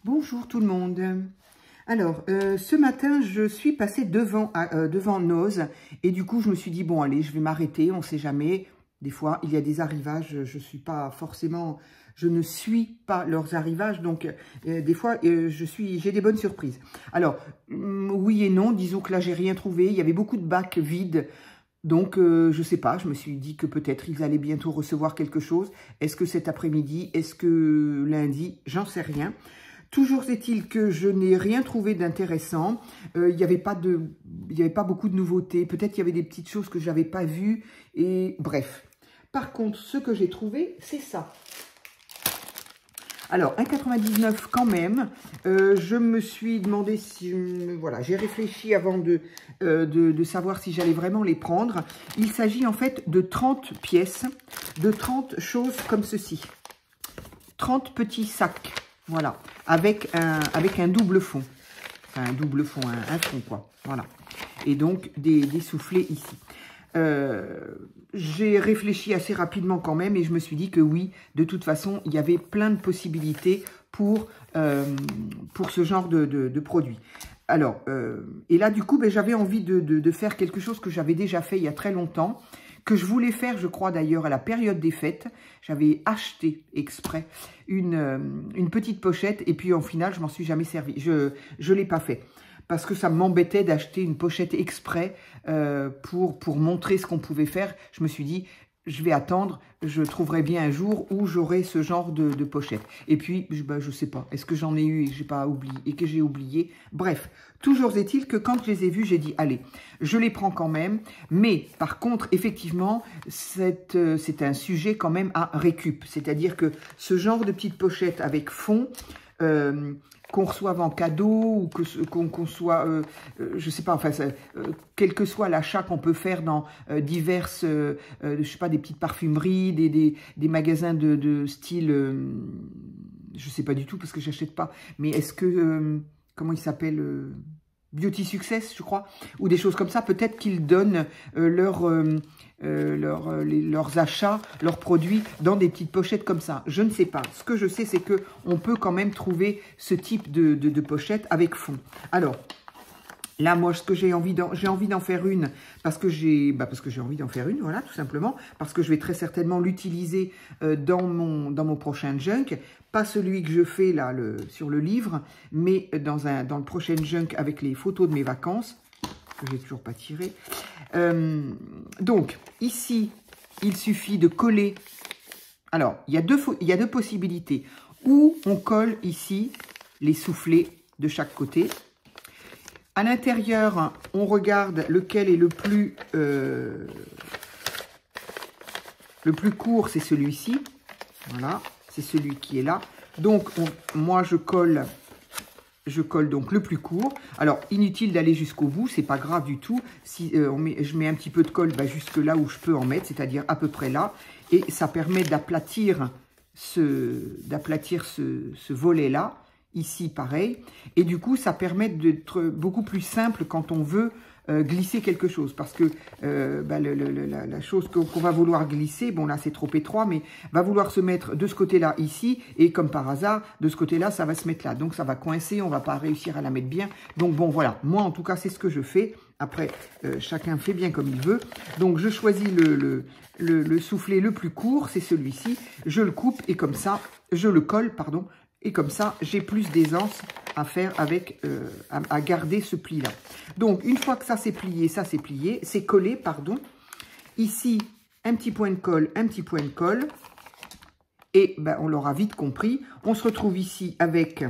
Bonjour tout le monde. Alors, ce matin, je suis passée devant Noz et du coup, je me suis dit, bon, allez, je vais m'arrêter, on ne sait jamais. Des fois, il y a des arrivages, je ne suis pas leurs arrivages, donc des fois, j'ai des bonnes surprises. Alors, oui et non, disons que là, j'ai rien trouvé. Il y avait beaucoup de bacs vides. Donc, je sais pas, je me suis dit que peut-être ils allaient bientôt recevoir quelque chose. Est-ce que cet après-midi? Est-ce que lundi? J'en sais rien. Toujours est-il que je n'ai rien trouvé d'intéressant. Il n'y avait pas beaucoup de nouveautés. Peut-être qu'il y avait des petites choses que je n'avais pas vues. Et bref. Par contre, ce que j'ai trouvé, c'est ça. Alors, 1,99 quand même. Je me suis demandé si... voilà, j'ai réfléchi avant de savoir si j'allais vraiment les prendre. Il s'agit en fait de 30 pièces, de 30 choses comme ceci. 30 petits sacs, voilà, avec un double fond. Enfin, un double fond, un fond, quoi. Voilà. Et donc, des soufflets ici. J'ai réfléchi assez rapidement quand même et je me suis dit que oui, de toute façon, il y avait plein de possibilités pour ce genre de produit. Alors, et là, du coup, ben, j'avais envie de faire quelque chose que j'avais déjà fait il y a très longtemps, que je voulais faire, je crois d'ailleurs, à la période des fêtes. J'avais acheté exprès une petite pochette et puis en final, je m'en suis jamais servi. Je l'ai pas fait. Parce que ça m'embêtait d'acheter une pochette exprès pour montrer ce qu'on pouvait faire. Je me suis dit, je vais attendre, je trouverai bien un jour où j'aurai ce genre de pochette. Et puis, je sais pas, est-ce que j'en ai eu et que j'ai pas oublié et que j'ai oublié? Bref, toujours est-il que quand je les ai vus, j'ai dit, allez, je les prends quand même. Mais par contre, effectivement, c'est un sujet quand même à récup. C'est-à-dire que ce genre de petite pochette avec fond... qu'on reçoive en cadeau ou qu'on soit, je sais pas, enfin, quel que soit l'achat qu'on peut faire dans diverses, je sais pas, des petites parfumeries, des magasins de style, je sais pas du tout parce que j'achète pas, mais est-ce que, comment il s'appelle Beauty Success, je crois, ou des choses comme ça, peut-être qu'ils donnent leurs achats, leurs produits dans des petites pochettes comme ça. Je ne sais pas. Ce que je sais, c'est qu'on peut quand même trouver ce type de pochette avec fond. Alors, là, moi, ce que j'ai envie d'en faire une, parce que j'ai envie d'en faire une, voilà, tout simplement, parce que je vais très certainement l'utiliser dans mon prochain junk. Pas celui que je fais là sur le livre, mais dans le prochain junk avec les photos de mes vacances, que j'ai toujours pas tiré. Donc, ici, il suffit de coller. Alors, il y a deux possibilités. Ou on colle ici les soufflets de chaque côté. À l'intérieur, on regarde lequel est le plus court, c'est celui-ci. Voilà, c'est celui qui est là. Donc, moi, je colle donc le plus court. Alors, inutile d'aller jusqu'au bout, c'est pas grave du tout. Si je mets un petit peu de colle jusque là où je peux en mettre, c'est-à-dire à peu près là. Et ça permet d'aplatir ce volet-là. Ici, pareil. Et du coup, ça permet d'être beaucoup plus simple quand on veut glisser quelque chose. Parce que la chose qu'on va vouloir glisser, bon là, c'est trop étroit, mais va vouloir se mettre de ce côté-là, ici. Et comme par hasard, de ce côté-là, ça va se mettre là. Donc, ça va coincer, on va pas réussir à la mettre bien. Donc, bon, voilà. Moi, en tout cas, c'est ce que je fais. Après, chacun fait bien comme il veut. Donc, je choisis le soufflet le plus court, c'est celui-ci. Je le coupe et comme ça, je le colle, pardon. Et comme ça, j'ai plus d'aisance à faire avec, à garder ce pli-là. Donc, une fois que ça c'est plié, c'est collé, pardon. Ici, un petit point de colle, un petit point de colle. Et ben, on l'aura vite compris. On se retrouve ici avec...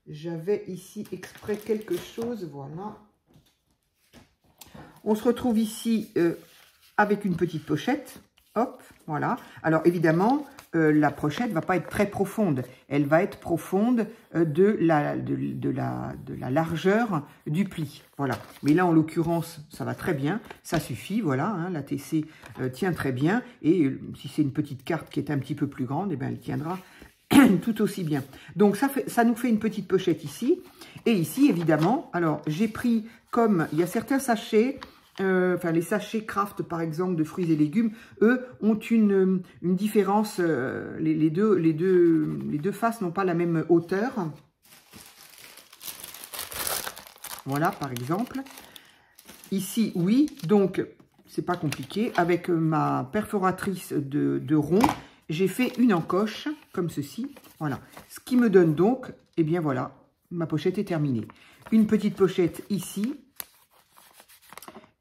J'avais ici exprès quelque chose, voilà. On se retrouve ici avec une petite pochette. Hop, voilà. Alors, évidemment, la pochette ne va pas être très profonde. Elle va être profonde de la largeur du pli. Voilà. Mais là, en l'occurrence, ça va très bien. Ça suffit, voilà. Hein, la TC tient très bien. Et si c'est une petite carte qui est un petit peu plus grande, eh bien, elle tiendra tout aussi bien. Donc, ça nous fait une petite pochette ici. Et ici, évidemment, alors, j'ai pris, comme il y a certains sachets... enfin les sachets Kraft par exemple de fruits et légumes, eux ont une différence, les deux faces n'ont pas la même hauteur. Voilà par exemple. Ici oui, donc c'est pas compliqué. Avec ma perforatrice de rond, j'ai fait une encoche comme ceci. Voilà, ce qui me donne donc, eh bien voilà, ma pochette est terminée. Une petite pochette ici.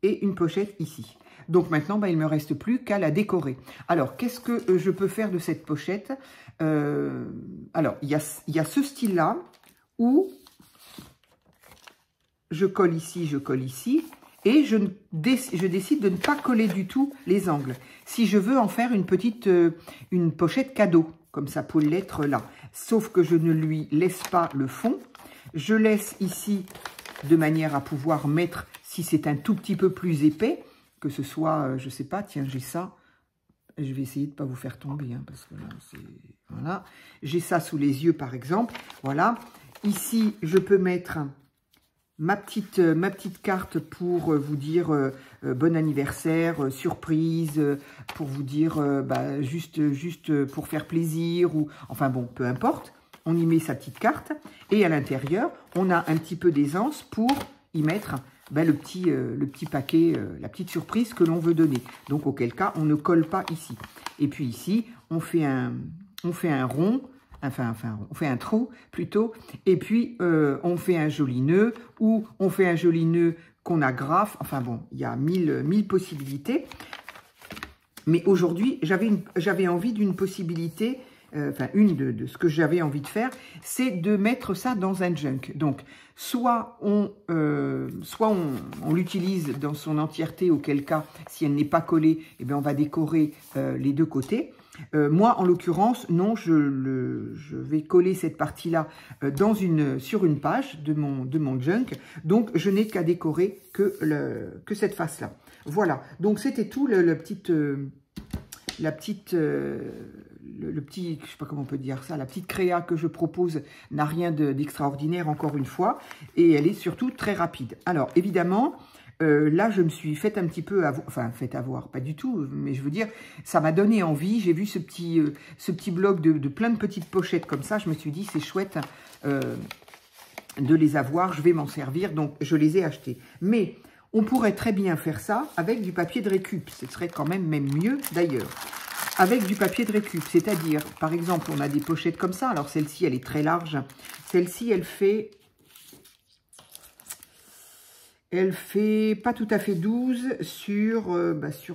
Et une pochette ici. Donc maintenant, il ne me reste plus qu'à la décorer. Alors, qu'est-ce que je peux faire de cette pochette? Alors, il y a ce style-là où je colle ici, et je décide de ne pas coller du tout les angles. Si je veux en faire une pochette cadeau, comme ça peut l'être là. Sauf que je ne lui laisse pas le fond. Je laisse ici de manière à pouvoir mettre, si c'est un tout petit peu plus épais, que ce soit, je sais pas, tiens, j'ai ça, je vais essayer de ne pas vous faire tomber, hein, parce que là, c'est, voilà, j'ai ça sous les yeux, par exemple, voilà, ici, je peux mettre ma petite carte pour vous dire bon anniversaire, surprise, pour vous dire, juste pour faire plaisir, ou, enfin bon, peu importe. On y met sa petite carte et à l'intérieur, on a un petit peu d'aisance pour y mettre le petit paquet, la petite surprise que l'on veut donner. Donc, auquel cas, on ne colle pas ici. Et puis ici, on fait un rond, enfin, on fait un trou plutôt. Et puis, on fait un joli nœud ou on fait un joli nœud qu'on agrafe. Enfin bon, il y a mille possibilités. Mais aujourd'hui, j'avais envie d'une possibilité. Enfin, une de ce que j'avais envie de faire, c'est de mettre ça dans un junk. Donc, soit on l'utilise dans son entièreté, auquel cas, si elle n'est pas collée, eh bien, on va décorer les deux côtés. Moi, en l'occurrence, non, je vais coller cette partie-là sur une page de mon junk. Donc, je n'ai qu'à décorer que cette face-là. Voilà, donc c'était tout le petit, je sais pas comment on peut dire ça, la petite créa que je propose n'a rien d'extraordinaire encore une fois, et elle est surtout très rapide. Alors évidemment, là je me suis fait un petit peu avoir, enfin fait avoir, pas du tout, mais je veux dire, ça m'a donné envie. J'ai vu ce petit bloc de plein de petites pochettes comme ça, je me suis dit c'est chouette de les avoir, je vais m'en servir, donc je les ai achetées. Mais on pourrait très bien faire ça avec du papier de récup, ce serait quand même mieux d'ailleurs. Avec du papier de récup, c'est-à-dire, par exemple, on a des pochettes comme ça. Alors, celle-ci, elle est très large. Celle-ci, elle fait pas tout à fait 12 sur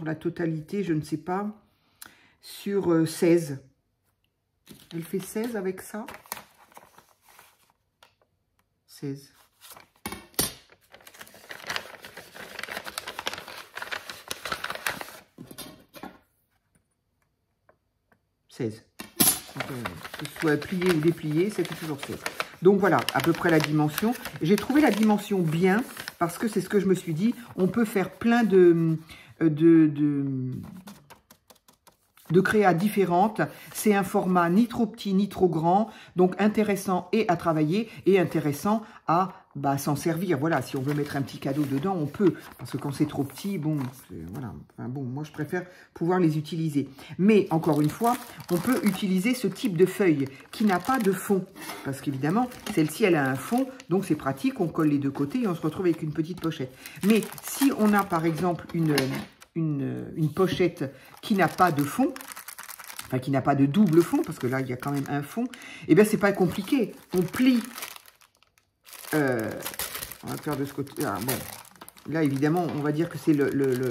la totalité, je ne sais pas, sur 16. Elle fait 16 avec ça. 16. Donc, que ce soit plié ou déplié, c'est toujours 16. Donc voilà, à peu près la dimension. J'ai trouvé la dimension bien, parce que c'est ce que je me suis dit. On peut faire plein de créas différentes. C'est un format ni trop petit ni trop grand, donc intéressant et à travailler et intéressant à s'en servir. Voilà, si on veut mettre un petit cadeau dedans, on peut, parce que quand c'est trop petit, bon, voilà. Enfin, bon, moi je préfère pouvoir les utiliser. Mais encore une fois, on peut utiliser ce type de feuille qui n'a pas de fond, parce qu'évidemment, celle-ci elle a un fond, donc c'est pratique. On colle les deux côtés et on se retrouve avec une petite pochette. Mais si on a par exemple une pochette qui n'a pas de fond, enfin qui n'a pas de double fond, parce que là il y a quand même un fond, et bien c'est pas compliqué. On plie, on va faire de ce côté. Ah, bon, là évidemment on va dire que c'est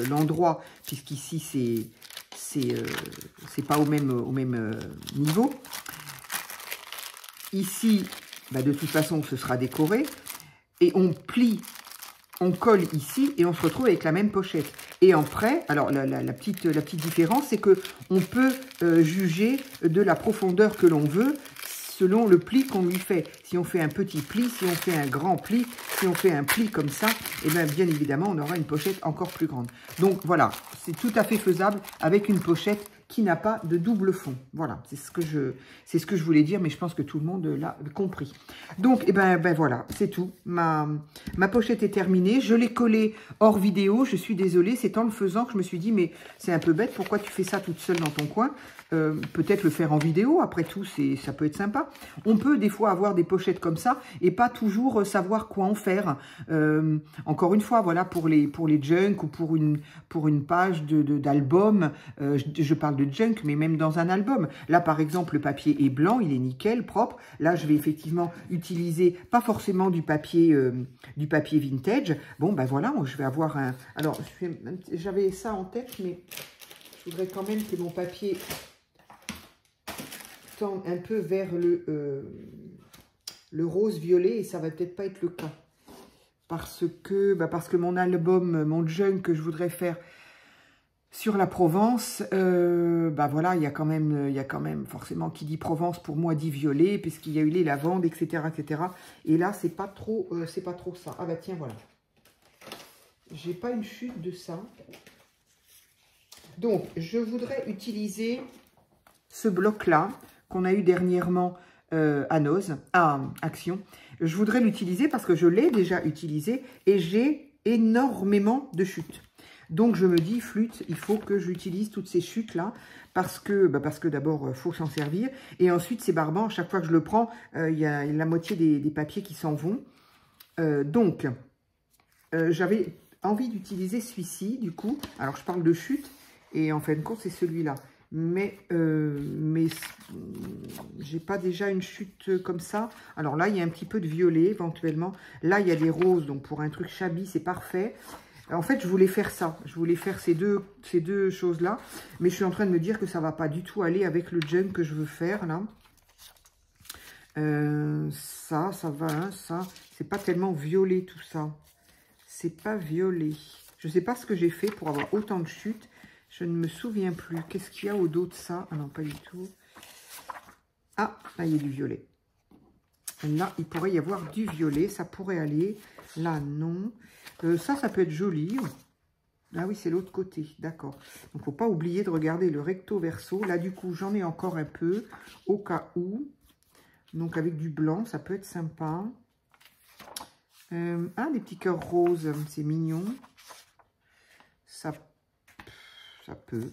l'endroit, puisqu'ici c'est pas au même niveau. Ici, de toute façon ce sera décoré, et on plie. On colle ici et on se retrouve avec la même pochette. Et après, alors la petite différence, c'est que on peut juger de la profondeur que l'on veut selon le pli qu'on lui fait. Si on fait un petit pli, si on fait un grand pli, si on fait un pli comme ça, et bien évidemment, on aura une pochette encore plus grande. Donc voilà, c'est tout à fait faisable avec une pochette qui n'a pas de double fond. Voilà, c'est ce que je voulais dire, mais je pense que tout le monde l'a compris. Donc, eh ben voilà, c'est tout. Ma pochette est terminée. Je l'ai collée hors vidéo. Je suis désolée, c'est en le faisant que je me suis dit, mais c'est un peu bête, pourquoi tu fais ça toute seule dans ton coin? Peut-être le faire en vidéo, après tout, ça peut être sympa. On peut des fois avoir des pochettes comme ça et pas toujours savoir quoi en faire. Encore une fois, voilà, pour les junk ou pour une page d'album, je parle de junk, mais même dans un album. Là, par exemple, le papier est blanc, il est nickel, propre. Là, je vais effectivement utiliser pas forcément du papier vintage. Bon, ben voilà, je vais avoir un... Alors, j'avais ça en tête, mais je voudrais quand même que mon papier tende un peu vers le rose-violet, et ça va peut-être pas être le cas. Parce que mon album, mon junk que je voudrais faire sur la Provence, voilà, il y a quand même forcément qui dit Provence pour moi dit violet, puisqu'il y a eu les lavandes, etc., etc. Et là, c'est pas trop ça. Ah bah tiens, voilà. J'ai pas une chute de ça. Donc, je voudrais utiliser ce bloc-là qu'on a eu dernièrement à Action. Je voudrais l'utiliser parce que je l'ai déjà utilisé et j'ai énormément de chutes. Donc, je me dis, flûte, il faut que j'utilise toutes ces chutes-là parce que d'abord, il faut s'en servir. Et ensuite, c'est barbant. À chaque fois que je le prends, il y a la moitié des papiers qui s'en vont. Donc, j'avais envie d'utiliser celui-ci, du coup. Alors, je parle de chute et en fin de compte, c'est celui-là. Mais j'ai pas déjà une chute comme ça. Alors là, il y a un petit peu de violet éventuellement. Là, il y a des roses, donc pour un truc shabby, c'est parfait. En fait, je voulais faire ça. Je voulais faire ces deux choses-là. Mais je suis en train de me dire que ça va pas du tout aller avec le junk que je veux faire, là. Ça va, hein, ça. C'est pas tellement violet, tout ça. C'est pas violet. Je sais pas ce que j'ai fait pour avoir autant de chutes. Je ne me souviens plus. Qu'est-ce qu'il y a au dos de ça? Ah non, pas du tout. Ah, là, il y a du violet. Là, il pourrait y avoir du violet. Ça pourrait aller. Là, non. Ça peut être joli. Ah oui, c'est l'autre côté. D'accord. Donc, il ne faut pas oublier de regarder le recto verso. Là, du coup, j'en ai encore un peu. Au cas où. Donc, avec du blanc, ça peut être sympa. Des petits cœurs roses. C'est mignon. Ça peut.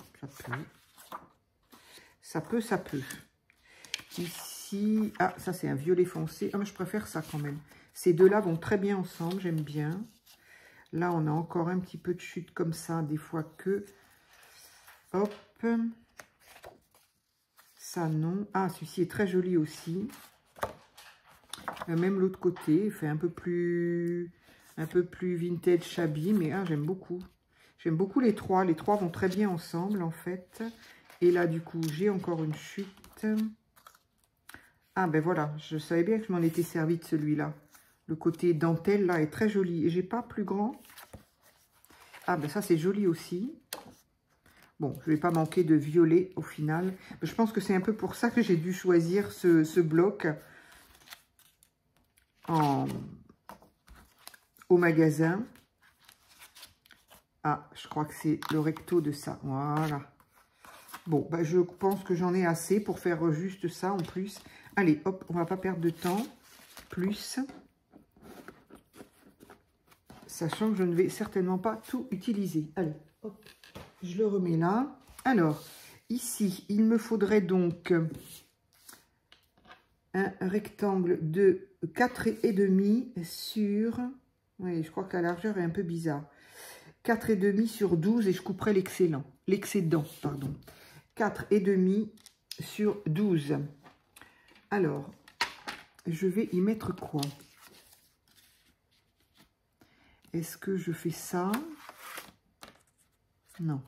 Ici, ah, ça c'est un violet foncé. Ah, mais je préfère ça quand même. Ces deux-là vont très bien ensemble, j'aime bien. Là, on a encore un petit peu de chute comme ça, des fois que... Hop. Ça, non. Ah, celui-ci est très joli aussi. Même l'autre côté, il fait un peu plus vintage shabby, mais ah, j'aime beaucoup. J'aime beaucoup les trois. Les trois vont très bien ensemble, en fait. Et là, du coup, j'ai encore une chute. Ah, ben voilà. Je savais bien que je m'en étais servi de celui-là. Le côté dentelle, là, est très joli. Et j'ai pas plus grand. Ah, ben ça, c'est joli aussi. Bon, je ne vais pas manquer de violet, au final. Je pense que c'est un peu pour ça que j'ai dû choisir ce bloc au magasin. Ah, je crois que c'est le recto de ça. Voilà. Bon, bah, je pense que j'en ai assez pour faire juste ça en plus. Allez, hop, on va pas perdre de temps. Plus. Sachant que je ne vais certainement pas tout utiliser. Allez, hop, je le remets là. Alors, ici, il me faudrait donc un rectangle de 4,5 sur... Oui, je crois que la largeur est un peu bizarre. 4,5 sur 12 et je couperai l'excédent, pardon. 4,5 sur 12. Alors, je vais y mettre quoi? Est-ce que je fais ça? Non.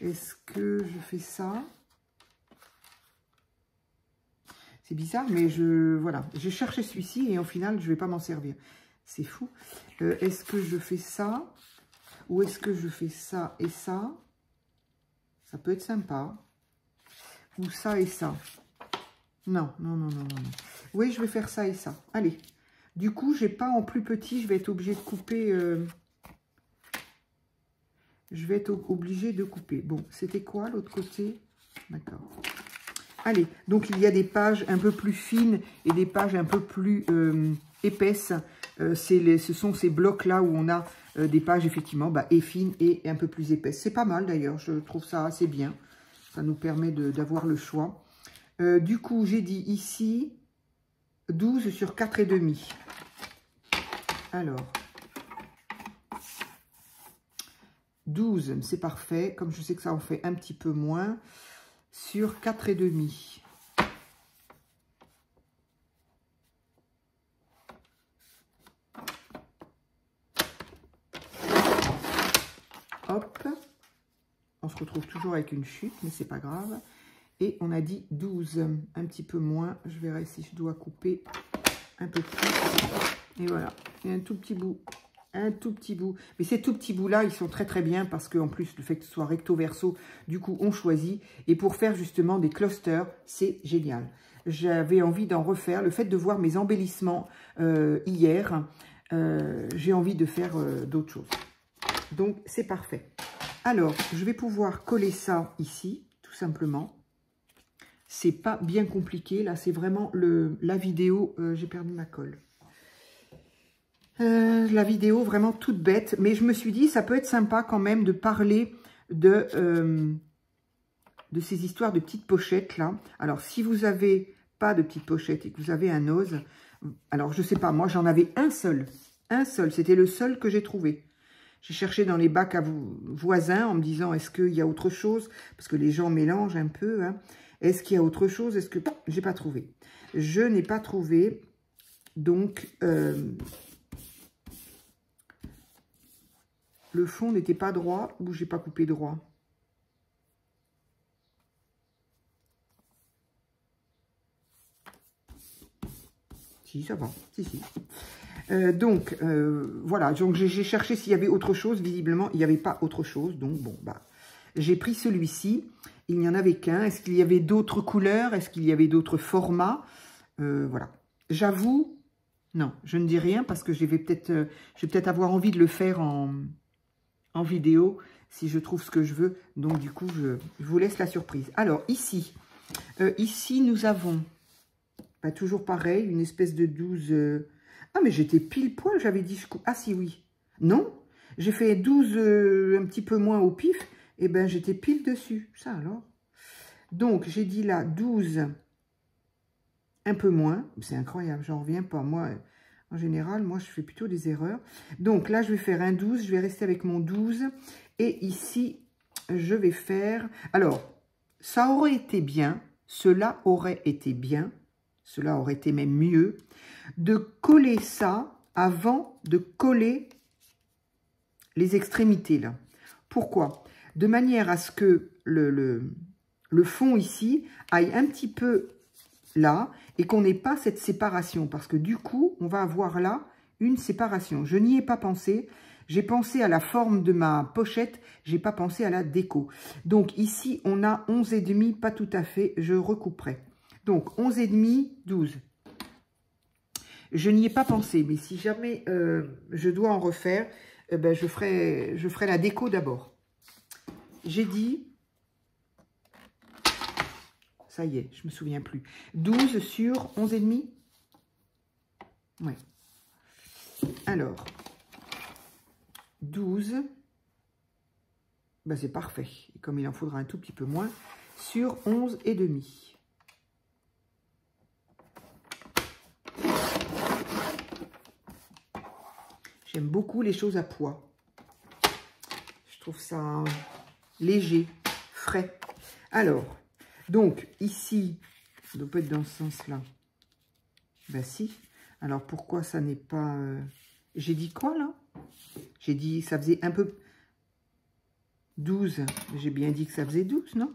Est-ce que je fais ça? C'est bizarre, mais voilà. J'ai cherché celui-ci et au final, je ne vais pas m'en servir. C'est fou. Est-ce que je fais ça? Ou est-ce que je fais ça et ça? Ça peut être sympa. Ou ça et ça. Non. Oui, je vais faire ça et ça. Allez. Du coup, j'ai pas en plus petit. Je vais être obligée de couper. Je vais être obligée de couper. Bon, c'était quoi l'autre côté? D'accord. Allez, donc il y a des pages un peu plus fines et des pages un peu plus épaisses. Ce sont ces blocs-là où on a des pages effectivement et fines et un peu plus épaisses. C'est pas mal d'ailleurs, je trouve ça assez bien. Ça nous permet d'avoir le choix. Du coup, j'ai dit ici 12 sur 4,5. Alors, 12, c'est parfait. Comme je sais que ça en fait un petit peu moins, sur 4,5. Hop. On se retrouve toujours avec une chute, mais c'est pas grave. Et on a dit 12, un petit peu moins. Je verrai si je dois couper un peu plus. Et voilà, et un tout petit bout. Un tout petit bout. Mais ces tout petits bouts-là, ils sont très très bien parce qu'en plus, le fait que ce soit recto-verso, du coup, on choisit. Et pour faire justement des clusters, c'est génial. J'avais envie d'en refaire. Le fait de voir mes embellissements hier, j'ai envie de faire d'autres choses. Donc, c'est parfait. Alors, je vais pouvoir coller ça ici, tout simplement. C'est pas bien compliqué. Là, c'est vraiment la vidéo. J'ai perdu ma colle. La vidéo vraiment toute bête. Mais je me suis dit, ça peut être sympa quand même de parler de ces histoires de petites pochettes là. Alors, si vous n'avez pas de petites pochettes et que vous avez un ose, alors je sais pas, moi j'en avais un seul. Un seul, c'était le seul que j'ai trouvé. J'ai cherché dans les bacs à voisins en me disant, est-ce qu'il y a autre chose? Parce que les gens mélangent un peu. Hein. Est-ce qu'il y a autre chose? Est-ce que... J'ai pas trouvé. Je n'ai pas trouvé. Donc, le fond n'était pas droit ou j'ai pas coupé droit? Si, ça va. Si, si. Voilà, donc j'ai cherché s'il y avait autre chose. Visiblement, il n'y avait pas autre chose. Donc, bon, j'ai pris celui-ci. Il n'y en avait qu'un. Est-ce qu'il y avait d'autres couleurs? Est-ce qu'il y avait d'autres formats? Voilà. J'avoue, non, je ne dis rien parce que je vais peut-être avoir envie de le faire en vidéo si je trouve ce que je veux. Donc, du coup, je vous laisse la surprise. Alors, ici, nous avons, toujours pareil, une espèce de 12... Ah, mais j'étais pile poil, j'avais dit... Ah, si, oui. Non, j'ai fait 12 un petit peu moins au pif. Et ben, j'étais pile dessus. Ça, alors. Donc, j'ai dit là 12 un peu moins. C'est incroyable, j'en reviens pas. Moi, en général, moi, je fais plutôt des erreurs. Donc, là, je vais faire un 12. Je vais rester avec mon 12. Et ici, je vais faire... Alors, ça aurait été bien. Cela aurait été bien. Cela aurait été même mieux de coller ça avant de coller les extrémités là. Pourquoi? De manière à ce que le fond ici aille un petit peu là et qu'on n'ait pas cette séparation parce que du coup on va avoir là une séparation. Je n'y ai pas pensé. J'ai pensé à la forme de ma pochette, j'ai pas pensé à la déco. Donc ici on a 11,5, pas tout à fait, je recouperai. Donc 11,5, 12. Je n'y ai pas pensé, mais si jamais je dois en refaire, je ferai la déco d'abord. J'ai dit, ça y est, je me souviens plus, 12 sur 11,5. Ouais. Alors, 12, c'est parfait. Et comme il en faudra un tout petit peu moins, sur 11,5. J'aime beaucoup les choses à poids. Je trouve ça léger, frais. Alors, donc, ici, ça doit pas être dans ce sens-là. Ben si. Alors, pourquoi ça n'est pas... J'ai dit quoi, là? J'ai dit, ça faisait un peu... 12. J'ai bien dit que ça faisait 12, non?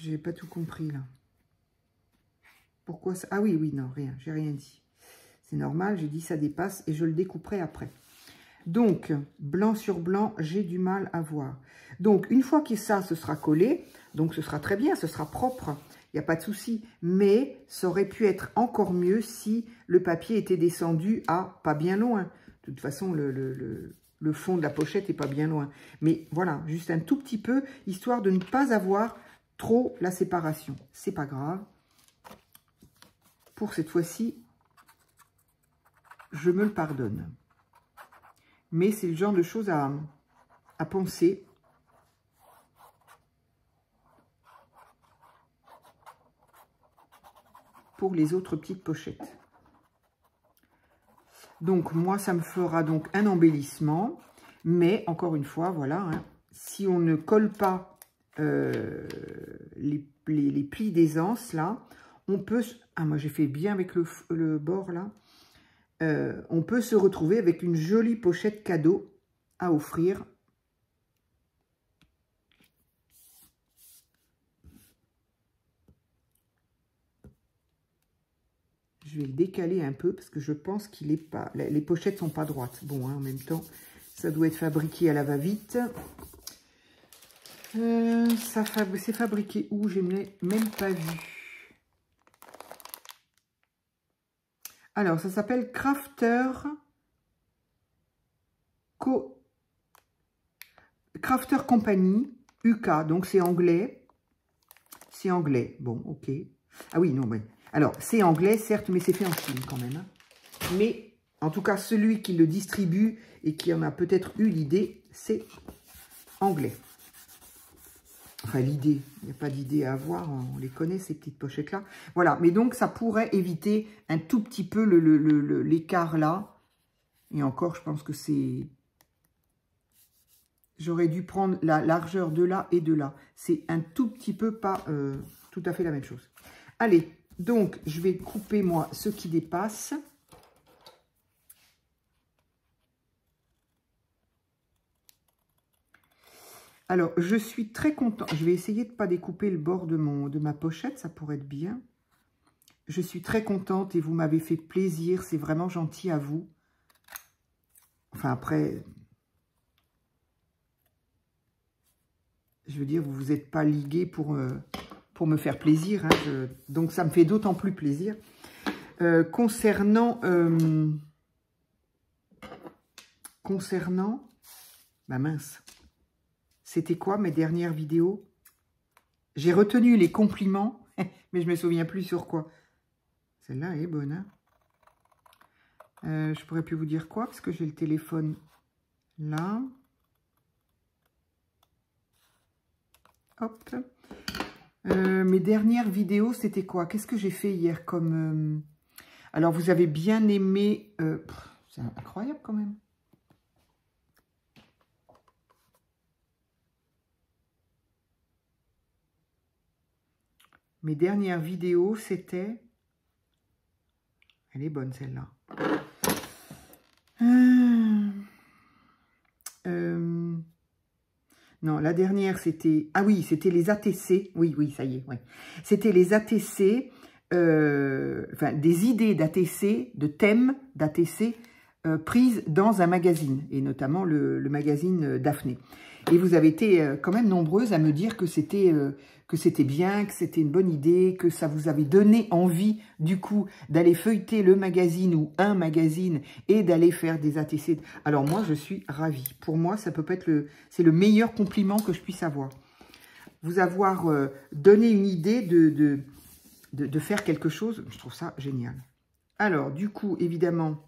J'ai pas tout compris, là. Pourquoi ça... Ah oui, non, rien, j'ai rien dit. C'est normal, j'ai dit ça dépasse et je le découperai après. Donc, blanc sur blanc, j'ai du mal à voir. Donc, une fois que ça, ce sera collé, donc ce sera très bien, ce sera propre, il n'y a pas de souci. Mais ça aurait pu être encore mieux si le papier était descendu à pas bien loin. De toute façon, le le fond de la pochette n'est pas bien loin. Mais voilà, juste un tout petit peu, histoire de ne pas avoir trop la séparation. C'est pas grave. Pour cette fois-ci, je me le pardonne. Mais c'est le genre de choses à penser. Pour les autres petites pochettes. Donc, moi, ça me fera donc un embellissement. Mais, encore une fois, voilà, hein, si on ne colle pas les plis d'aisance, là, on peut... Ah, moi, j'ai fait bien avec le bord, là. On peut se retrouver avec une jolie pochette cadeau à offrir. Je vais le décaler un peu parce que je pense qu'il est pas... Les pochettes sont pas droites. Bon, hein, en même temps, ça doit être fabriqué à la va-vite. C'est fabriqué où? Je n'ai même pas vu. Alors, ça s'appelle Crafter Company UK. Donc, c'est anglais. C'est anglais. Bon, ok. Ah oui, non, ouais. Alors, c'est anglais, certes, mais c'est fait en Chine quand même. Hein. Mais, en tout cas, celui qui le distribue et qui en a peut-être eu l'idée, c'est anglais. Enfin, l'idée, il n'y a pas d'idée à avoir, on les connaît, ces petites pochettes-là. Voilà, mais donc, ça pourrait éviter un tout petit peu l'écart là. Et encore, je pense que c'est... J'aurais dû prendre la largeur de là et de là. C'est un tout petit peu pas tout à fait la même chose. Allez, donc, je vais couper, moi, ce qui dépasse. Alors, je suis très contente. Je vais essayer de ne pas découper le bord de ma pochette. Ça pourrait être bien. Je suis très contente et vous m'avez fait plaisir. C'est vraiment gentil à vous. Enfin, après... Je veux dire, vous vous êtes pas ligué pour me faire plaisir. Hein, donc, ça me fait d'autant plus plaisir. Concernant... Bah mince. C'était quoi mes dernières vidéos? J'ai retenu les compliments, mais je me souviens plus sur quoi. Celle-là est bonne. Hein, je pourrais plus vous dire quoi, parce que j'ai le téléphone là. Hop. Mes dernières vidéos, c'était quoi? Qu'est-ce que j'ai fait hier comme... Alors, vous avez bien aimé... c'est incroyable quand même. Mes dernières vidéos, c'était... Elle est bonne, celle-là. Non, la dernière, c'était... Ah oui, c'était les ATC. Oui, ça y est. Ouais. C'était les ATC, enfin, des idées d'ATC, de thèmes d'ATC prises dans un magazine, et notamment le magazine Daphné. Et vous avez été quand même nombreuses à me dire que c'était bien, que c'était une bonne idée, que ça vous avait donné envie, du coup, d'aller feuilleter le magazine ou un magazine et d'aller faire des ATC. Alors moi, je suis ravie. Pour moi, ça peut pas être c'est le meilleur compliment que je puisse avoir. Vous avoir donné une idée de faire quelque chose, je trouve ça génial. Alors, du coup, évidemment...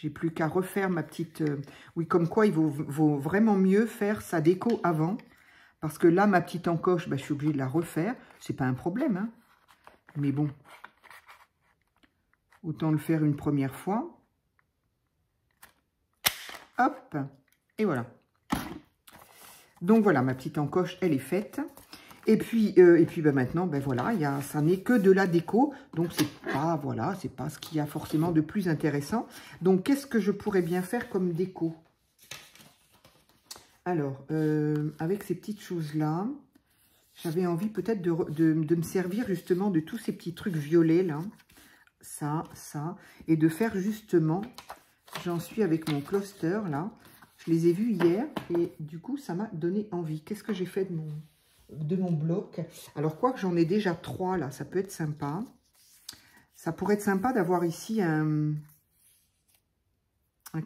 J'ai plus qu'à refaire ma petite... Oui, comme quoi, il vaut vraiment mieux faire sa déco avant. Parce que là, ma petite encoche, bah, je suis obligée de la refaire. C'est pas un problème, hein. Mais bon. Autant le faire une première fois. Hop. Et voilà. Donc, voilà, ma petite encoche, elle est faite. Et puis bah, maintenant, ben voilà, ça n'est que de la déco. Donc, c'est pas, voilà, c'est pas ce qu'il y a forcément de plus intéressant. Donc, qu'est-ce que je pourrais bien faire comme déco? Alors, avec ces petites choses-là, j'avais envie peut-être de me servir justement de tous ces petits trucs violets, là. Ça. Et de faire justement, j'en suis avec mon cluster, là. Je les ai vus hier et du coup, ça m'a donné envie. Qu'est-ce que j'ai fait de mon bloc? Alors, quoi que j'en ai déjà 3, là, ça peut être sympa. Ça pourrait être sympa d'avoir ici un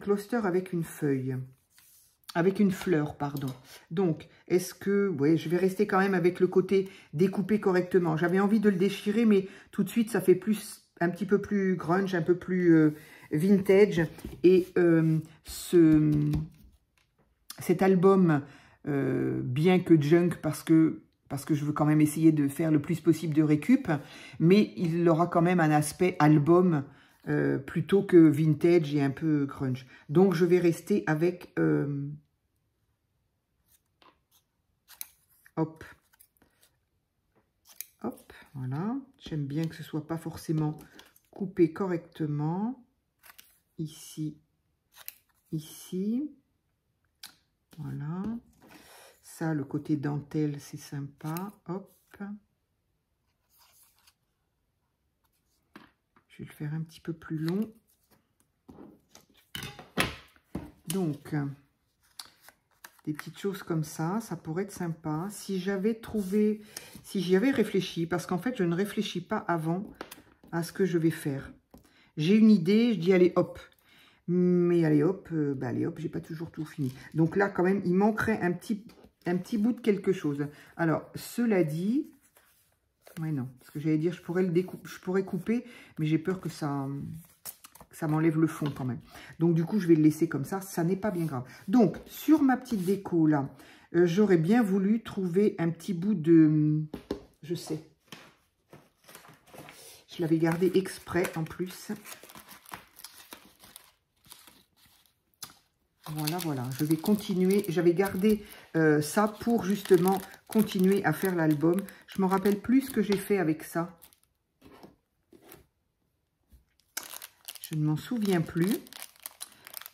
cluster avec une feuille. Avec une fleur, pardon. Donc, est-ce que... Ouais, je vais rester quand même avec le côté découpé correctement. J'avais envie de le déchirer, mais tout de suite, ça fait plus, un petit peu plus grunge, un peu plus vintage. Et cet album, bien que junk, parce que je veux quand même essayer de faire le plus possible de récup, mais il aura quand même un aspect album plutôt que vintage et un peu grunge. Donc, je vais rester avec... hop, hop, voilà. J'aime bien que ce soit pas forcément coupé correctement. Ici, ici. Voilà. Ça, le côté dentelle, c'est sympa. Hop. Je vais le faire un petit peu plus long. Donc, des petites choses comme ça pourrait être sympa. Si j'avais trouvé, si j'y avais réfléchi, parce qu'en fait, je ne réfléchis pas avant à ce que je vais faire. J'ai une idée, je dis allez hop. Mais allez hop, allez hop, j'ai pas toujours tout fini. Donc là, quand même, il manquerait un petit bout de quelque chose. Alors, cela dit, ouais non, parce que j'allais dire, je pourrais couper, mais j'ai peur que ça m'enlève le fond quand même. Donc du coup, je vais le laisser comme ça n'est pas bien grave. Donc, sur ma petite déco là, j'aurais bien voulu trouver un petit bout de... Je sais. Je l'avais gardé exprès en plus. Voilà, voilà. Je vais continuer. J'avais gardé ça pour justement continuer à faire l'album. Je me rappelle plus ce que j'ai fait avec ça. Je ne m'en souviens plus.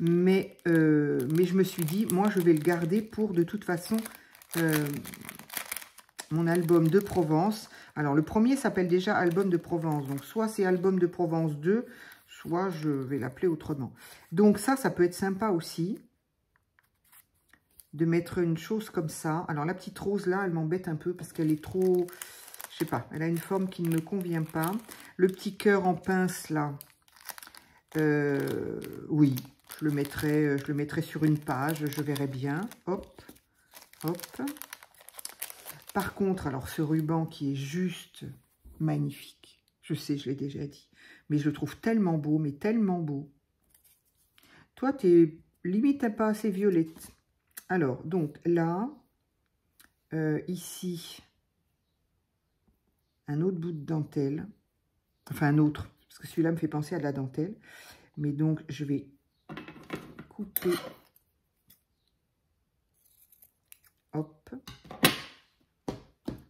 Mais je me suis dit, moi, je vais le garder pour, de toute façon, mon album de Provence. Alors, le premier s'appelle déjà Album de Provence. Donc, soit c'est Album de Provence 2, soit je vais l'appeler autrement. Donc, ça peut être sympa aussi. De mettre une chose comme ça. Alors, la petite rose, là, elle m'embête un peu parce qu'elle est trop... Je sais pas, elle a une forme qui ne me convient pas. Le petit cœur en pince, là. Oui, je le mettrai sur une page, je verrai bien. Hop, hop. Par contre, alors, ce ruban qui est juste magnifique. Je sais, je l'ai déjà dit. Mais je le trouve tellement beau, mais tellement beau. Toi, t'es limite pas assez violette. Alors, donc là, ici, un autre bout de dentelle. Enfin, un autre, parce que celui-là me fait penser à de la dentelle. Mais donc, je vais couper. Hop.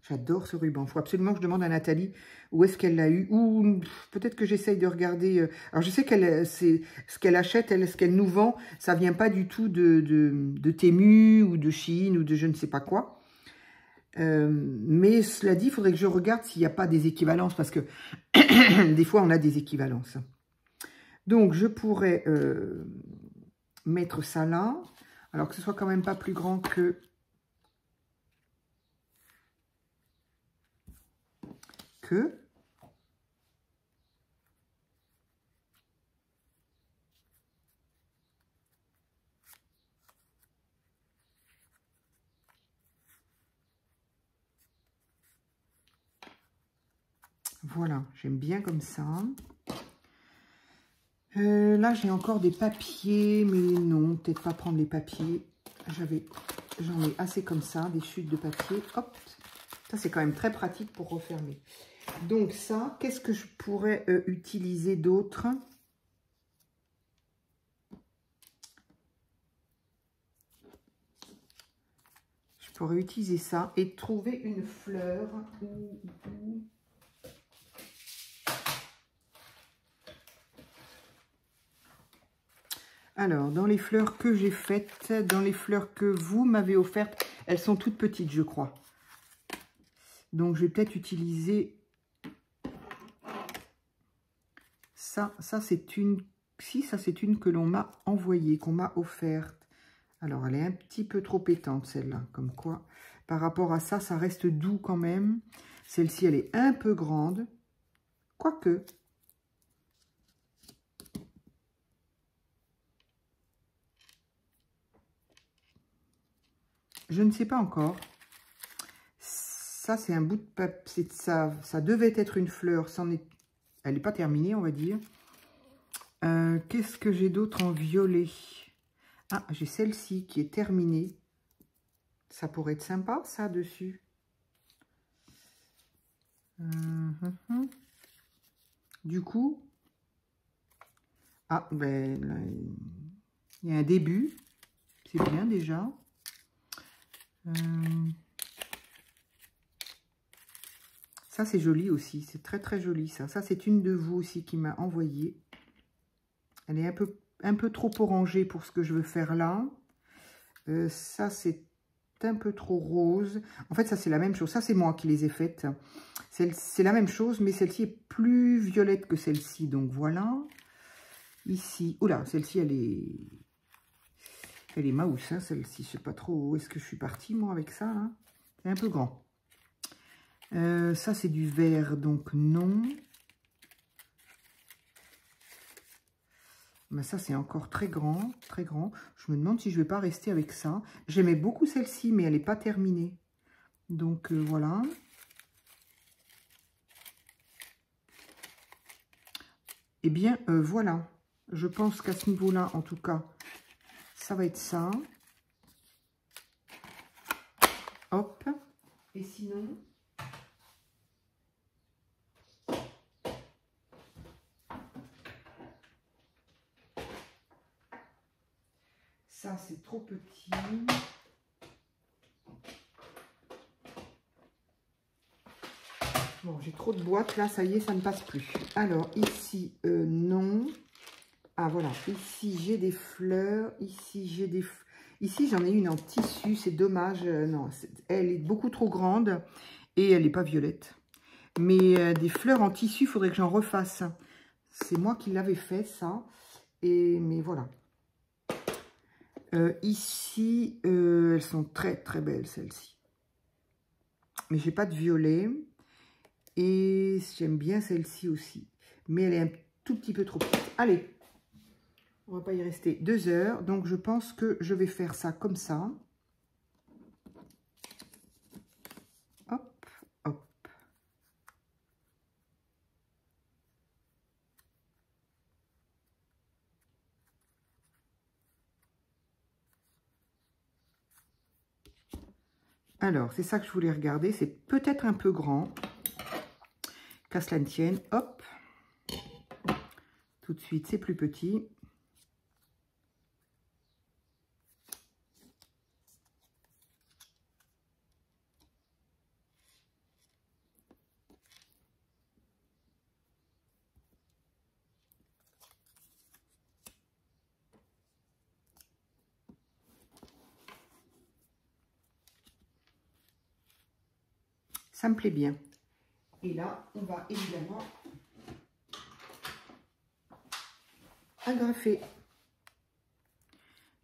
J'adore ce ruban. Il faut absolument que je demande à Nathalie où est-ce qu'elle l'a eu. Ou peut-être que j'essaye de regarder. Alors, je sais qu'elle, c'est ce qu'elle achète, ce qu'elle nous vend, ça ne vient pas du tout de Temu ou de Shein ou de je ne sais pas quoi. Mais cela dit, il faudrait que je regarde s'il n'y a pas des équivalences. Parce que des fois, on a des équivalences. Donc, je pourrais mettre ça là. Alors que ce soit quand même pas plus grand que... Voilà, j'aime bien comme ça. Là, j'ai encore des papiers, mais non, peut-être pas prendre les papiers. J'en ai assez comme ça, des chutes de papier. Hop, ça c'est quand même très pratique pour refermer. Donc ça, qu'est-ce que je pourrais utiliser d'autre? Je pourrais utiliser ça et trouver une fleur Alors, dans les fleurs que j'ai faites, dans les fleurs que vous m'avez offertes, elles sont toutes petites, je crois. Donc, je vais peut-être utiliser ça. Ça, c'est une... Si, ça, c'est une que l'on m'a envoyée, qu'on m'a offerte. Alors, elle est un petit peu trop pétante, celle-là. Comme quoi, par rapport à ça, ça reste doux quand même. Celle-ci, elle est un peu grande. Quoique, Je ne sais pas encore. Ça, c'est un bout de papier. Ça devait être une fleur. Elle n'est pas terminée, on va dire. Qu'est-ce que j'ai d'autre en violet? Ah, j'ai celle-ci qui est terminée. Ça pourrait être sympa, ça, dessus. Du coup... Ah, ben, là, il y a un début. C'est bien, déjà. Ça, c'est joli aussi. C'est très, très joli, ça. Ça, c'est une de vous aussi qui m'a envoyé. Elle est un peu trop orangée pour ce que je veux faire là. Ça, c'est un peu trop rose. En fait, ça, c'est la même chose. Ça, c'est moi qui les ai faites. C'est la même chose, mais celle-ci est plus violette que celle-ci. Donc, voilà. Ici. Oula, celle-ci, elle est mouse, hein, celle-ci. Je sais pas trop où est-ce que je suis partie, moi, avec ça. Hein. C'est un peu grand. Ça, c'est du vert, donc non. Mais ça, c'est encore très grand, très grand. Je me demande si je ne vais pas rester avec ça. J'aimais beaucoup celle-ci, mais elle n'est pas terminée. Donc, voilà. Eh bien, voilà. Je pense qu'à ce niveau-là, en tout cas, ça va être ça. Hop. Et sinon... Ça, c'est trop petit. Bon, j'ai trop de boîtes, là, ça y est, ça ne passe plus. Alors, ici, non. Ah, voilà. Ici, j'ai des fleurs. Ici, j'ai des... Ici, j'en ai une en tissu. C'est dommage. Non, elle est beaucoup trop grande. Et elle n'est pas violette. Mais des fleurs en tissu, il faudrait que j'en refasse. C'est moi qui l'avais fait, ça. Mais voilà. Ici, elles sont très très belles, celles-ci. Mais j'ai pas de violet. Et j'aime bien celle-ci aussi. Mais elle est un tout petit peu trop petite. Allez, on va pas y rester 2 heures. Donc, je pense que je vais faire ça comme ça. Hop, hop. Alors, c'est ça que je voulais regarder. C'est peut-être un peu grand. Qu'à cela ne tienne. Hop. Tout de suite, c'est plus petit. Ça me plaît bien. Et là, on va évidemment agrafer.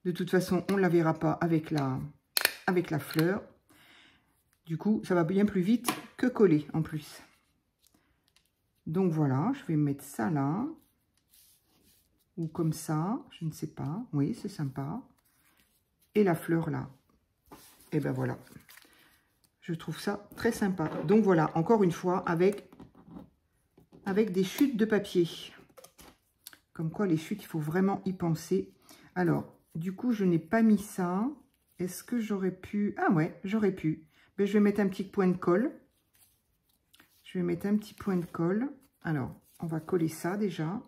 De toute façon, on ne la verra pas avec la fleur. Du coup, ça va bien plus vite que coller en plus. Donc voilà, je vais mettre ça là. Ou comme ça, je ne sais pas. Oui, c'est sympa. Et la fleur là. Et ben voilà. Je trouve ça très sympa. Donc voilà, encore une fois, avec des chutes de papier. Comme quoi, les chutes, il faut vraiment y penser. Alors, du coup, je n'ai pas mis ça. Est-ce que j'aurais pu... Ah ouais, j'aurais pu. Ben, je vais mettre un petit point de colle. Je vais mettre un petit point de colle. Alors, on va coller ça déjà.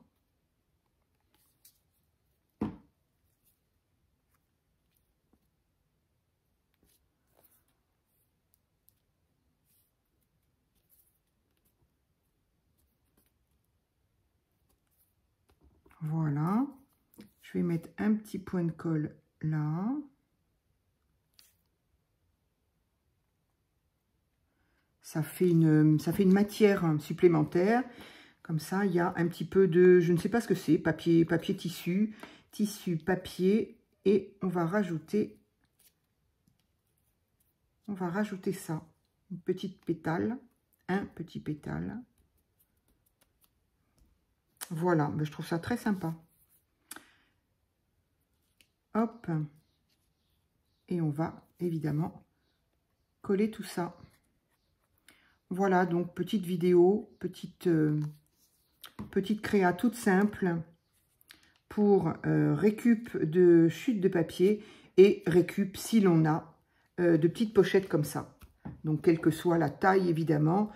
Voilà. Je vais mettre un petit point de colle là. Ça fait une matière supplémentaire. Comme ça, il y a un petit peu de... Je ne sais pas ce que c'est. Papier, tissu, papier. Et on va rajouter... ça. Une petite pétale. Un petit pétale. Voilà. Je trouve ça très sympa. Hop. Et on va évidemment, coller tout ça. Voilà, donc petite vidéo, petite créa toute simple pour récup de chute de papier et récup, si l'on a, de petites pochettes comme ça. Donc, quelle que soit la taille, évidemment,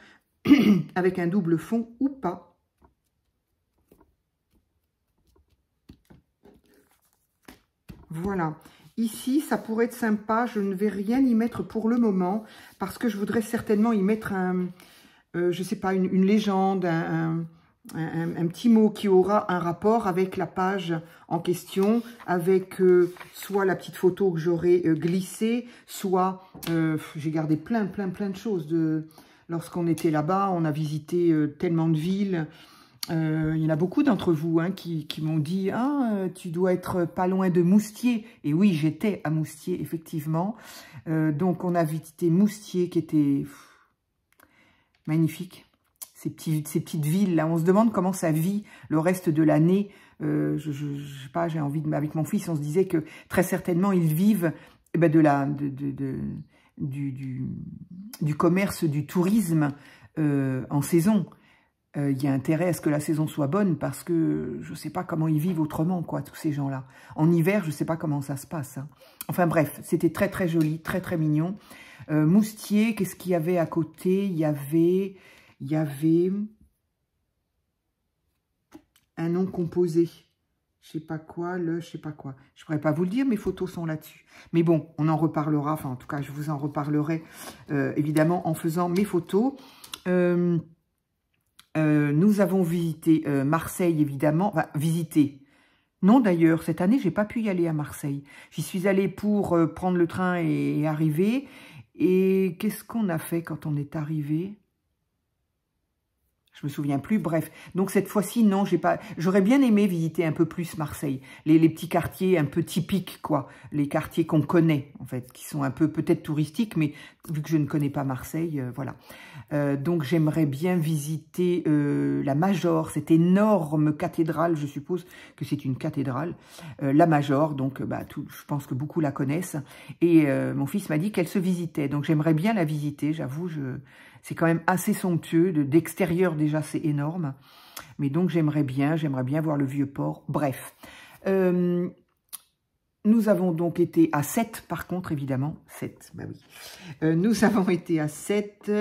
avec un double fond ou pas. Voilà. Ici, ça pourrait être sympa. Je ne vais rien y mettre pour le moment parce que je voudrais certainement y mettre je sais pas, une légende, un petit mot qui aura un rapport avec la page en question, avec soit la petite photo que j'aurais glissée, soit j'ai gardé plein de choses. Lorsqu'on était là-bas, on a visité tellement de villes. Il y en a beaucoup d'entre vous hein, qui m'ont dit « Ah, tu dois être pas loin de Moustier ». Et oui, j'étais à Moustier, effectivement. Donc, on a visité Moustier qui était magnifique. Ces petites villes, là, on se demande comment ça vit le reste de l'année. Je sais pas, j'ai envie de... Avec mon fils, on se disait que très certainement, ils vivent eh ben, du commerce, du tourisme en saison. Il y a intérêt à ce que la saison soit bonne parce que je ne sais pas comment ils vivent autrement, quoi, tous ces gens-là. En hiver, je ne sais pas comment ça se passe. Hein. Enfin bref, c'était très joli, très mignon. Moustier, qu'est-ce qu'il y avait à côté? Il y avait un nom composé. Je sais pas quoi, je sais pas quoi. Je pourrais pas vous le dire, mes photos sont là-dessus. Mais bon, on en reparlera. Enfin, en tout cas, je vous en reparlerai évidemment en faisant mes photos. Nous avons visité Marseille, évidemment. Enfin, visité. Non, d'ailleurs, cette année, j'ai pas pu y aller à Marseille. J'y suis allée pour prendre le train et arriver. Et qu'est-ce qu'on a fait quand on est arrivé? Je me souviens plus, bref. Donc cette fois-ci, non, j'aurais bien aimé visiter un peu plus Marseille. Les petits quartiers un peu typiques, quoi. Les quartiers qu'on connaît, en fait, qui sont un peu peut-être touristiques, mais vu que je ne connais pas Marseille, voilà. Donc j'aimerais bien visiter la Major, cette énorme cathédrale, je suppose que c'est une cathédrale, la Major, donc je pense que beaucoup la connaissent. Et mon fils m'a dit qu'elle se visitait, donc j'aimerais bien la visiter, j'avoue, c'est quand même assez somptueux, d'extérieur déjà c'est énorme, mais donc j'aimerais bien voir le Vieux-Port, bref. Nous avons donc été à 7, par contre, évidemment. 7, bah oui. Nous avons été à 7.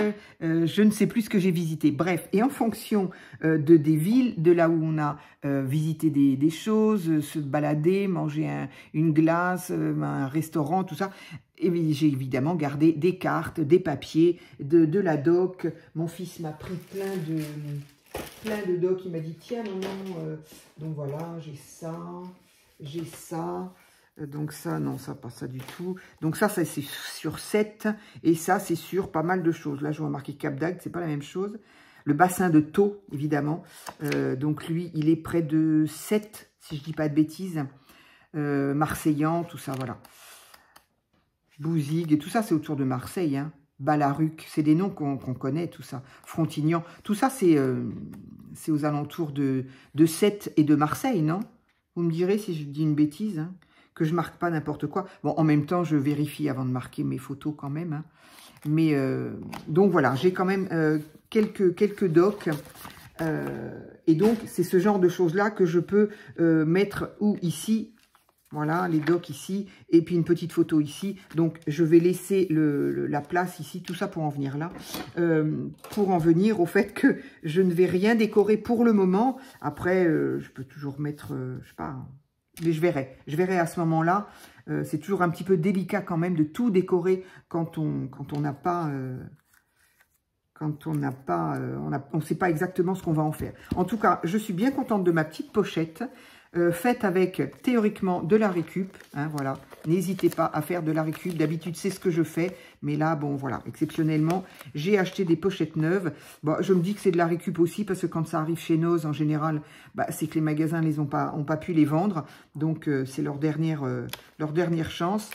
Je ne sais plus ce que j'ai visité. Bref, et en fonction des villes, de là où on a visité des choses, se balader, manger une glace, un restaurant, tout ça, j'ai évidemment gardé des cartes, des papiers, de la doc. Mon fils m'a pris plein de docs. Il m'a dit, tiens, maman, donc voilà, j'ai ça. Donc ça, non, ça, pas ça du tout. Donc ça c'est sur 7. Et ça, c'est sur pas mal de choses. Là, je vois marqué Cap d'Agde, c'est pas la même chose. Le bassin de Thau, évidemment. Donc lui, il est près de 7, si je dis pas de bêtises. Marseillan, tout ça, voilà. Bouzigues, et tout ça, c'est autour de Marseille. Hein. Balaruc, c'est des noms qu'on connaît, tout ça. Frontignan, tout ça, c'est aux alentours de 7 et de Marseille, non? Vous me direz si je dis une bêtise, hein, que je marque pas n'importe quoi. Bon, en même temps, je vérifie avant de marquer mes photos quand même. Hein. Mais, donc voilà, j'ai quand même quelques docs. Et donc, c'est ce genre de choses-là que je peux mettre ici. Voilà, les docs ici, et puis une petite photo ici. Donc, je vais laisser la place ici, tout ça pour en venir là. Pour en venir au fait que je ne vais rien décorer pour le moment. Après, je peux toujours mettre, je sais pas, mais je verrai. Je verrai à ce moment-là. C'est toujours un petit peu délicat quand même de tout décorer quand on n'a pas... on ne sait pas exactement ce qu'on va en faire. En tout cas, je suis bien contente de ma petite pochette. Faite avec théoriquement de la récup, hein, voilà, n'hésitez pas à faire de la récup, d'habitude c'est ce que je fais, mais là bon voilà, exceptionnellement j'ai acheté des pochettes neuves. Bon, je me dis que c'est de la récup aussi parce que quand ça arrive chez Noz en général, c'est que les magasins ont pas pu les vendre, donc c'est leur dernière chance.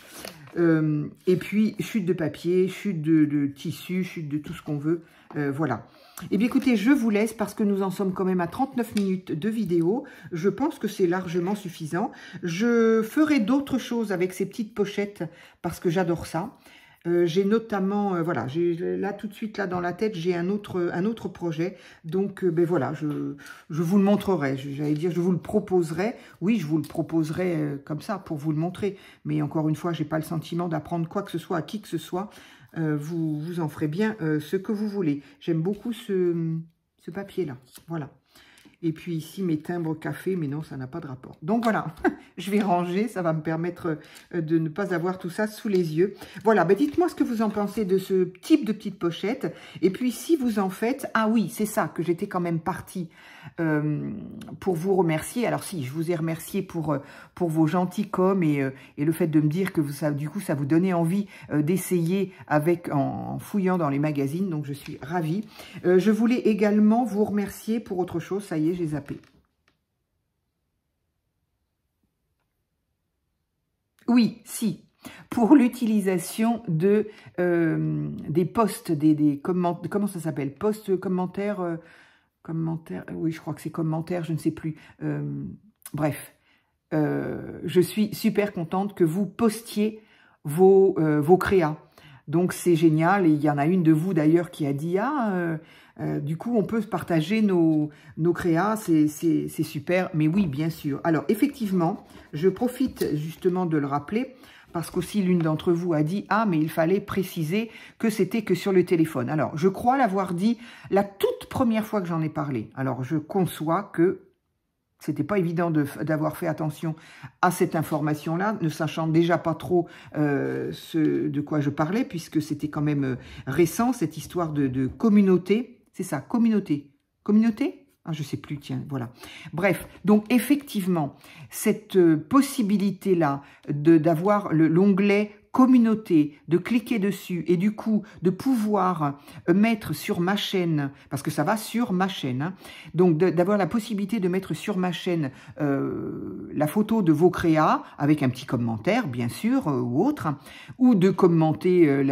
Et puis chute de papier, chute de tissu, chute de tout ce qu'on veut, voilà. Eh bien, écoutez, je vous laisse parce que nous en sommes quand même à 39 minutes de vidéo. Je pense que c'est largement suffisant. Je ferai d'autres choses avec ces petites pochettes parce que j'adore ça. J'ai notamment, voilà, là tout de suite là dans la tête, j'ai un autre projet. Donc, ben voilà, je vous le montrerai. J'allais dire, je vous le proposerai. Oui, je vous le proposerai comme ça pour vous le montrer. Mais encore une fois, j'ai pas le sentiment d'apprendre quoi que ce soit à qui que ce soit. Vous en ferez bien ce que vous voulez. J'aime beaucoup ce papier-là. Voilà. Et puis ici, mes timbres café, mais non, ça n'a pas de rapport. Donc voilà, je vais ranger, ça va me permettre de ne pas avoir tout ça sous les yeux. Voilà, ben dites-moi ce que vous en pensez de ce type de petite pochette. Et puis si vous en faites, ah oui, c'est ça, que j'étais quand même partie pour vous remercier. Alors si, je vous ai remercié pour vos gentils coms et le fait de me dire que du coup, ça vous donnait envie d'essayer en fouillant dans les magazines. Donc je suis ravie. Je voulais également vous remercier pour autre chose. Ça y est, j'ai zappé. Oui, si. Pour l'utilisation des posts, comment ça s'appelle? Posts, commentaires, oui, je crois que c'est commentaires, je ne sais plus. Bref, je suis super contente que vous postiez vos créas. Donc, c'est génial. Et il y en a une de vous, d'ailleurs, qui a dit « Ah, du coup, on peut partager nos créas, c'est super. » Mais oui, bien sûr. Alors, effectivement, je profite justement de le rappeler parce qu'aussi l'une d'entre vous a dit « Ah, mais il fallait préciser que c'était que sur le téléphone. » Alors, je crois l'avoir dit la toute première fois que j'en ai parlé. Alors, je conçois que c'était pas évident d'avoir fait attention à cette information-là, ne sachant déjà pas trop de quoi je parlais, puisque c'était quand même récent, cette histoire de communauté. C'est ça, communauté. Communauté ? Ah, je sais plus, tiens, voilà. Bref, donc effectivement, cette possibilité-là d'avoir l'onglet communauté, de cliquer dessus et du coup de pouvoir mettre sur ma chaîne, parce que ça va sur ma chaîne, hein, donc d'avoir la possibilité de mettre sur ma chaîne la photo de vos créas avec un petit commentaire, bien sûr, ou autre, ou de commenter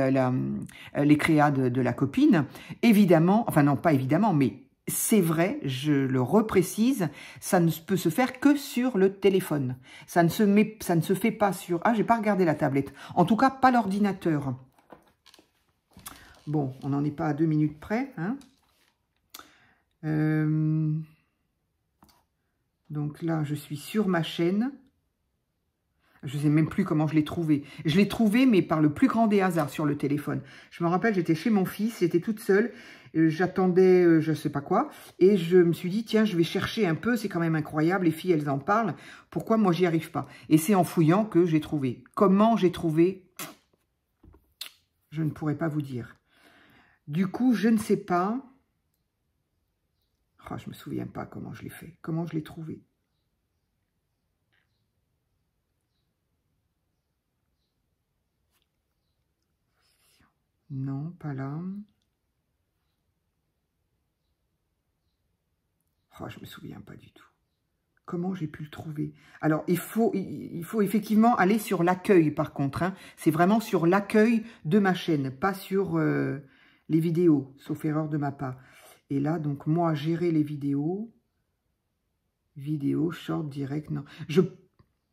les créas de la copine, évidemment, enfin non, pas évidemment, mais c'est vrai, je le reprécise, ça ne peut se faire que sur le téléphone. Ça ne se fait pas sur... Ah, j'ai pas regardé la tablette. En tout cas, pas l'ordinateur. Bon, on n'en est pas à 2 minutes près. Hein. Donc là, je suis sur ma chaîne. Je ne sais même plus comment je l'ai trouvé. Je l'ai trouvé, mais par le plus grand des hasards sur le téléphone. Je me rappelle, j'étais chez mon fils, j'étais toute seule. J'attendais je ne sais pas quoi. Et je me suis dit, tiens, je vais chercher un peu. C'est quand même incroyable. Les filles, elles en parlent. Pourquoi moi, j'y arrive pas? Et c'est en fouillant que j'ai trouvé. Comment j'ai trouvé? Je ne pourrais pas vous dire. Du coup, je ne sais pas. Oh, je ne me souviens pas comment je l'ai fait. Comment je l'ai trouvé. Non, pas là. Oh, je ne me souviens pas du tout. Comment j'ai pu le trouver? Alors, il faut effectivement aller sur l'accueil, par contre. Hein. C'est vraiment sur l'accueil de ma chaîne, pas sur les vidéos, sauf erreur de ma part. Et là, donc, moi, gérer les vidéos. Vidéo, short, direct, non.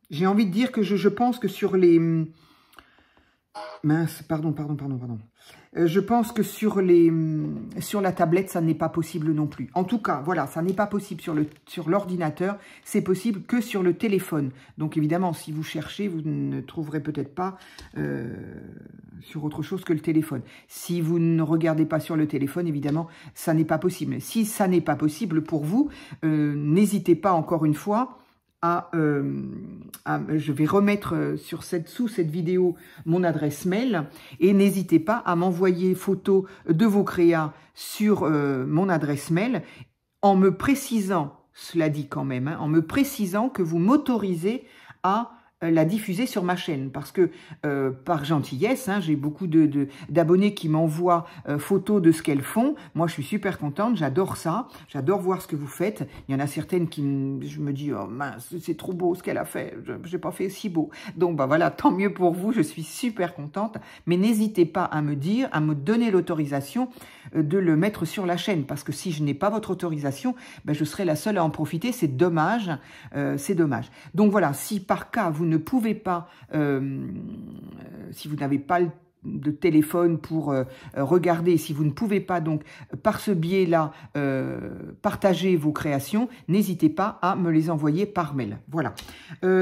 J'ai envie de dire que je pense que sur les... Mince, pardon. Je pense que sur la tablette, ça n'est pas possible non plus. En tout cas, voilà, ça n'est pas possible sur l'ordinateur, c'est possible que sur le téléphone. Donc évidemment, si vous cherchez, vous ne trouverez peut-être pas sur autre chose que le téléphone. Si vous ne regardez pas sur le téléphone, évidemment, ça n'est pas possible. Si ça n'est pas possible pour vous, n'hésitez pas encore une fois je vais remettre sous cette vidéo mon adresse mail et n'hésitez pas à m'envoyer photo de vos créas sur mon adresse mail en me précisant, cela dit quand même, hein, en me précisant que vous m'autorisez à la diffuser sur ma chaîne parce que par gentillesse, hein, j'ai beaucoup d'abonnés qui m'envoient photos de ce qu'elles font. Moi, je suis super contente, j'adore ça, j'adore voir ce que vous faites. Il y en a certaines qui, je me dis, oh mince, c'est trop beau ce qu'elle a fait, je n'ai pas fait si beau. Donc, bah voilà, tant mieux pour vous, je suis super contente. Mais n'hésitez pas à me dire, à me donner l'autorisation de le mettre sur la chaîne parce que si je n'ai pas votre autorisation, ben, je serai la seule à en profiter. C'est dommage, c'est dommage. Donc voilà, si par cas vous ne pouvez pas, si vous n'avez pas de téléphone pour regarder, si vous ne pouvez pas donc par ce biais-là partager vos créations, n'hésitez pas à me les envoyer par mail. Voilà.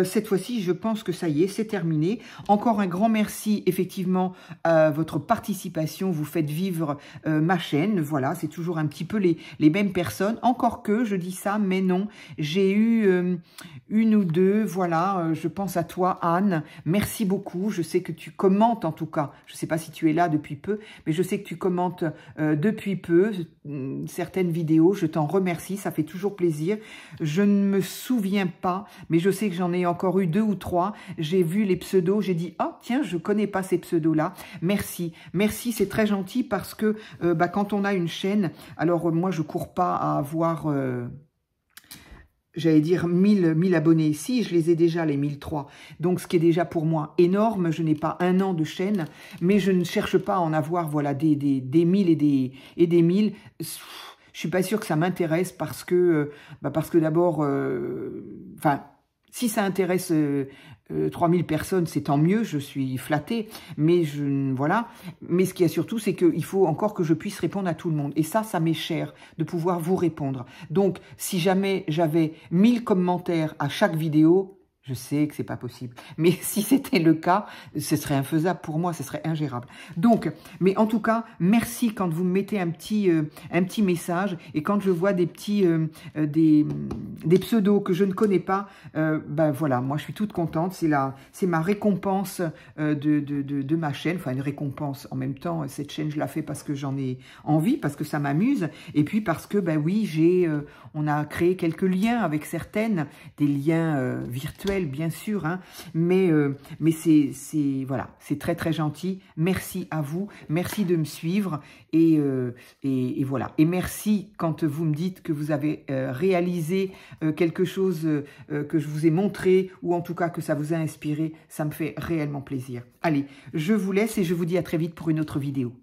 Cette fois-ci, je pense que ça y est, c'est terminé. Encore un grand merci effectivement à votre participation. Vous faites vivre ma chaîne. Voilà, c'est toujours un petit peu les mêmes personnes. Encore que, je dis ça, mais non. J'ai eu une ou deux, voilà, je pense à toi Anne. Merci beaucoup. Je sais que tu commentes en tout cas. Je ne sais pas si tu es là depuis peu, mais je sais que tu commentes depuis peu certaines vidéos. Je t'en remercie, ça fait toujours plaisir. Je ne me souviens pas, mais je sais que j'en ai encore eu 2 ou 3. J'ai vu les pseudos, j'ai dit « Ah, tiens, je ne connais pas ces pseudos-là. » Merci, merci, c'est très gentil parce que quand on a une chaîne, alors moi, je ne cours pas à avoir... j'allais dire 1000 abonnés ici, je les ai déjà les 1003. Donc ce qui est déjà pour moi énorme, je n'ai pas 1 an de chaîne, mais je ne cherche pas à en avoir voilà des 1000 et des 1000. Je suis pas sûre que ça m'intéresse parce que d'abord, enfin, si ça intéresse 3000 personnes, c'est tant mieux, je suis flattée, mais voilà. Mais ce qu'il y a surtout, c'est qu'il faut encore que je puisse répondre à tout le monde. Et ça m'est cher de pouvoir vous répondre. Donc, si jamais j'avais 1000 commentaires à chaque vidéo, je sais que c'est pas possible. Mais si c'était le cas, ce serait infaisable pour moi, ce serait ingérable. Donc, mais en tout cas, merci quand vous me mettez un petit message et quand je vois des petits des pseudos que je ne connais pas, ben voilà, moi je suis toute contente. C'est ma récompense de ma chaîne. Enfin, une récompense en même temps. Cette chaîne, je la fais parce que j'en ai envie, parce que ça m'amuse, et puis parce que ben oui, on a créé quelques liens avec certaines, des liens virtuels. Bien sûr, hein, mais voilà, c'est très très gentil. Merci à vous, merci de me suivre et voilà. Et merci quand vous me dites que vous avez réalisé quelque chose que je vous ai montré ou en tout cas que ça vous a inspiré, ça me fait réellement plaisir. Allez, je vous laisse et je vous dis à très vite pour une autre vidéo.